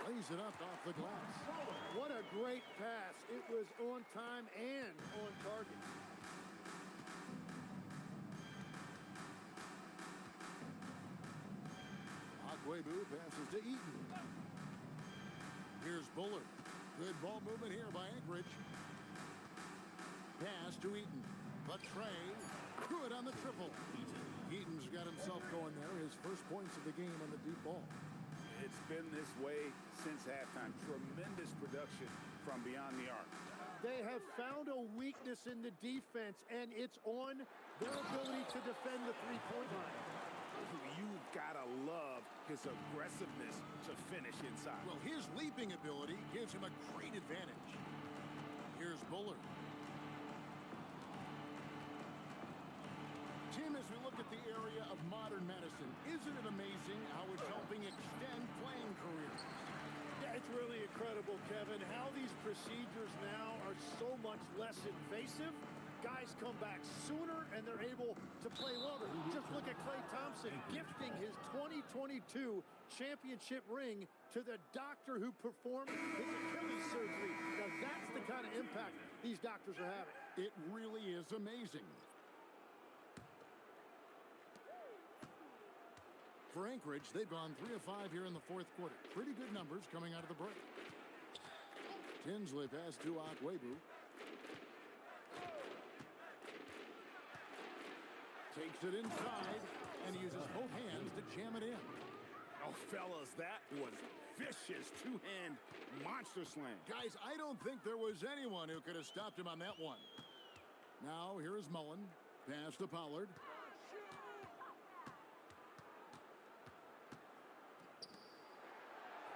Lays it up off the glass. What a great pass. It was on time and on target. Akwebu passes to Eaton. Here's Bullard. Good ball movement here by Anchorage. Pass to Eaton. Trey, good on the triple. Eaton's got himself going there. His first points of the game on the deep ball. It's been this way since halftime. Tremendous production from beyond the arc. They have found a weakness in the defense, and it's on their ability to defend the three-point line. You've got to love his aggressiveness to finish inside. Well, his leaping ability gives him a great advantage. Here's Bullard. Tim, as we look at the area of modern medicine, isn't it amazing how it's helping extend playing careers? Yeah, it's really incredible, Kevin, how these procedures now are so much less invasive. Guys come back sooner, and they're able to play longer. Just look at Klay Thompson gifting his 2022 championship ring to the doctor who performed his Achilles surgery. Now, that's the kind of impact these doctors are having. It really is amazing. For Anchorage, they've gone 3 of 5 here in the fourth quarter. Pretty good numbers coming out of the break. Tinsley pass to Akwebu. Takes it inside, and he uses both hands to jam it in. Oh, fellas, that was vicious two-hand monster slam. Guys, I don't think there was anyone who could have stopped him on that one. Now, here is Mullen. Pass to Pollard.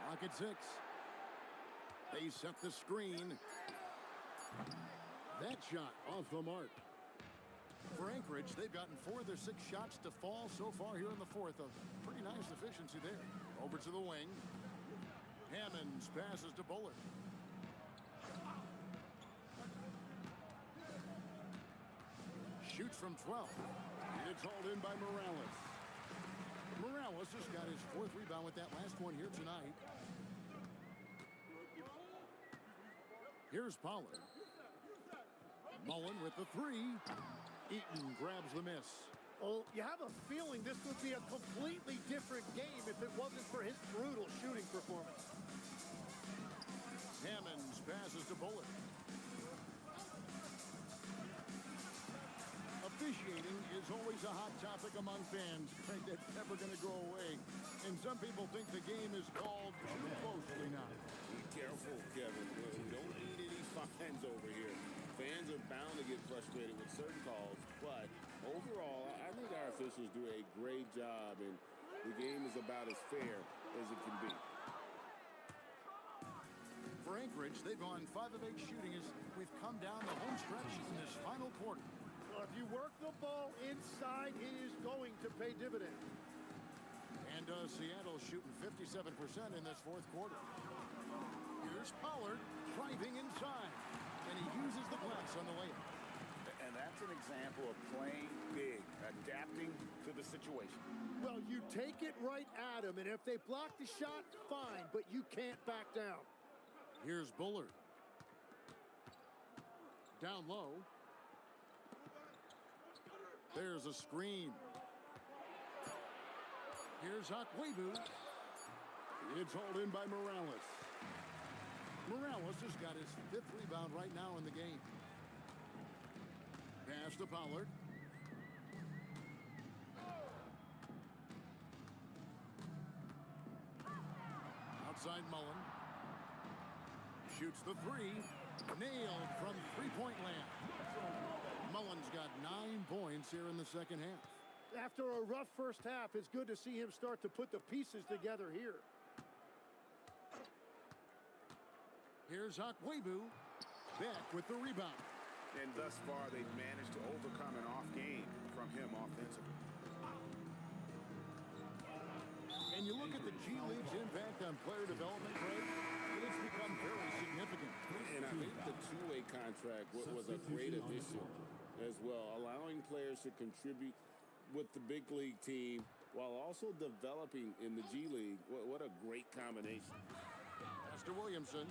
Clock at 6. They set the screen. That shot off the mark. For Anchorage, they've gotten 4 of their 6 shots to fall so far here in the fourth. A pretty nice efficiency there. Over to the wing. Hammonds passes to Bullard. Shoots from 12. And it's hauled in by Morales. Morales just got his 4th rebound with that last one here tonight. Here's Pollard. Mullen with the 3. Eaton grabs the miss. Oh, you have a feeling this would be a completely different game if it wasn't for his brutal shooting performance. Hammonds passes to Bullard. Officiating is always a hot topic among fans. That's never going to go away. And some people think the game is called too closely now. Be careful, Kevin. We don't need any fines over here. Fans are bound to get frustrated with certain calls, but overall, I think our officials do a great job, and the game is about as fair as it can be. For Anchorage, they've gone 5 of 8 shooting as we've come down the home stretch in this final quarter. Well, if you work the ball inside, it is going to pay dividends. And Seattle shooting 57% in this fourth quarter. Here's Pollard driving inside. And he uses the glass on the layup. And that's an example of playing big, adapting to the situation. Well, you take it right at him, and if they block the shot, fine, but you can't back down. Here's Bullard. Down low. There's a screen. Here's Akwebu. It's hauled in by Morales. Morales has got his 5th rebound right now in the game. Pass to Pollard. Outside Mullen. Shoots the 3. Nailed from three-point land. Mullen's got 9 points here in the second half. After a rough first half, it's good to see him start to put the pieces together here. Here's Akwebu. Beck with the rebound. And thus far, they've managed to overcome an off game from him offensively. And you look at the G League's impact on player development, Craig, it's become very significant. And I think the two-way contract was a great addition as well, allowing players to contribute with the big league team while also developing in the G League. What a great combination. Master Williamson.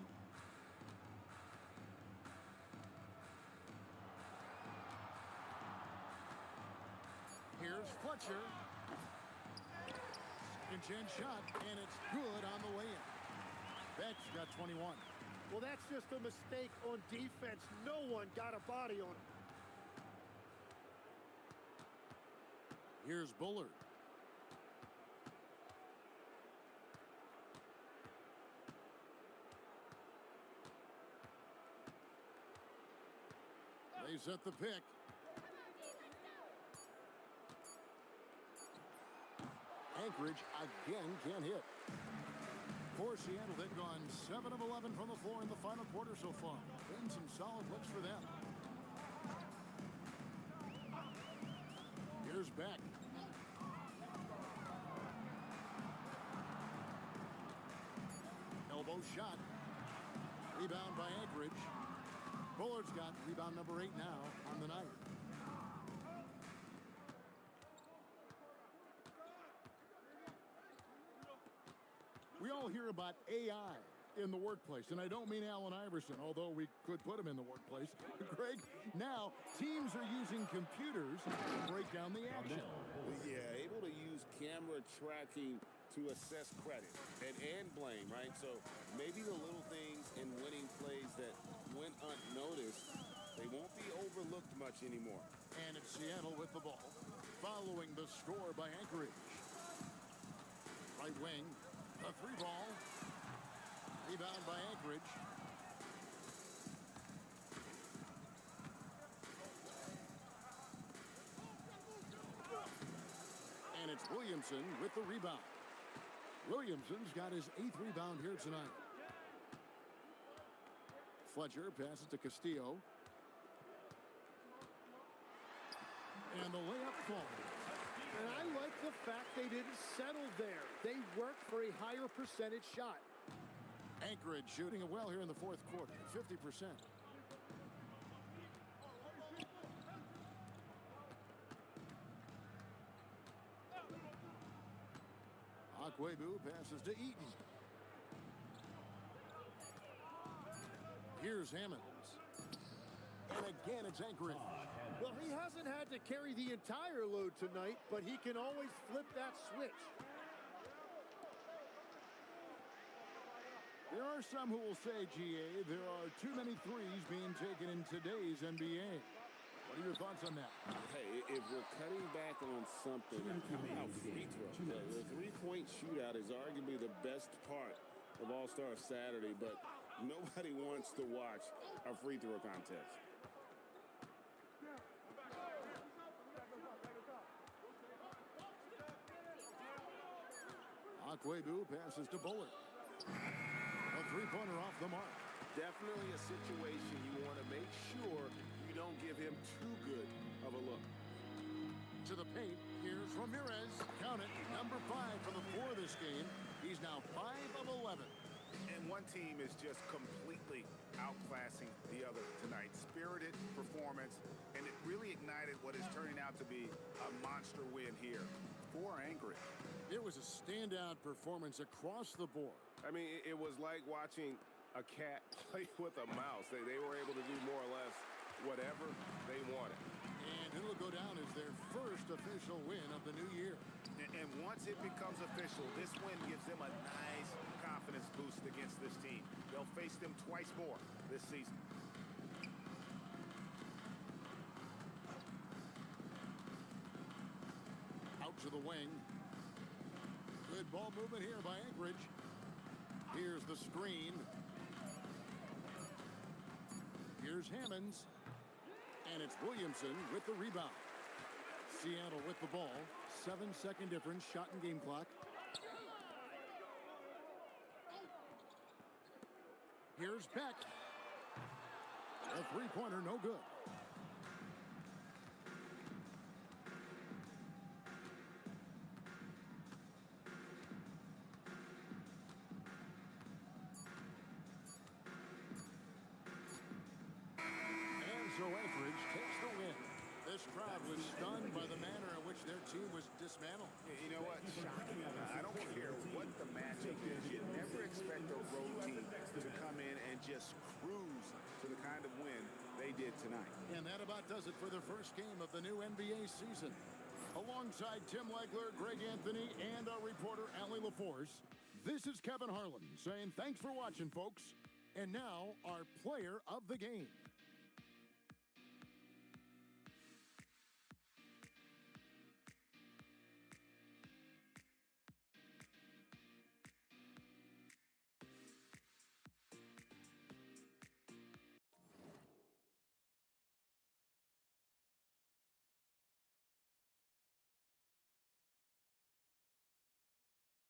Here's Fletcher. Second chance shot, and it's good on the way in. Beck's got 21. Well, that's just a mistake on defense. No one got a body on him. Here's Bullard. They set the pick. Anchorage again can't hit. For Seattle, they've gone 7 of 11 from the floor in the final quarter so far. Been some solid looks for them. Here's Beck. Elbow shot. Rebound by Anchorage. Bullard's got rebound number 8 now on the night. We all hear about AI in the workplace, and I don't mean Allen Iverson, although we could put him in the workplace. Greg, now teams are using computers to break down the action. Yeah, able to use camera tracking to assess credit and blame, right? So maybe the little things in winning plays that went unnoticed, they won't be overlooked much anymore. And it's Seattle with the ball, following the score by Anchorage. Right wing. A 3-ball. Rebound by Anchorage. And it's Williamson with the rebound. Williamson's got his 8th rebound here tonight. Fletcher passes to Castillo. And the layup falls. And I like the fact they didn't settle there. They worked for a higher percentage shot. Anchorage shooting it well here in the 4th quarter, 50%. Akwebu passes to Eaton. Here's Hammonds. And again, it's Anchorage. Well, he hasn't had to carry the entire load tonight, but he can always flip that switch. There are some who will say, GA, there are too many threes being taken in today's NBA. What are your thoughts on that? Hey, if we're cutting back on something, how about free throw? The three-point shootout is arguably the best part of All-Star Saturday, but nobody wants to watch a free throw contest. Akwebu passes to Bullard. A three-pointer off the mark. Definitely a situation you want to make sure you don't give him too good of a look. To the paint, here's Ramirez. Count it, number 5 for the 4 this game. He's now 5 of 11. And one team is just completely outclassing the other tonight. Spirited performance, and it really ignited what is turning out to be a monster win here for Anchorage. It was a standout performance across the board. I mean, it was like watching a cat play with a mouse. They were able to do more or less whatever they wanted. And it'll go down as their first official win of the new year. And once it becomes official, this win gives them a nice confidence boost against this team. They'll face them twice more this season. Out to the wing. Good ball movement here by Anchorage. Here's the screen. Here's Hammonds. And it's Williamson with the rebound. Seattle with the ball. 7-second difference, shot and game clock. Here's Beck. A three-pointer, no good. So Anchorage takes the win. This crowd was stunned by the manner in which their team was dismantled. You know what? Shocking. I don't care what the matchup is. You never expect a road team to come in and just cruise to the kind of win they did tonight. And that about does it for the first game of the new NBA season. Alongside Tim Legler, Greg Anthony, and our reporter, Allie LaForce, this is Kevin Harlan saying thanks for watching, folks. And now, our player of the game.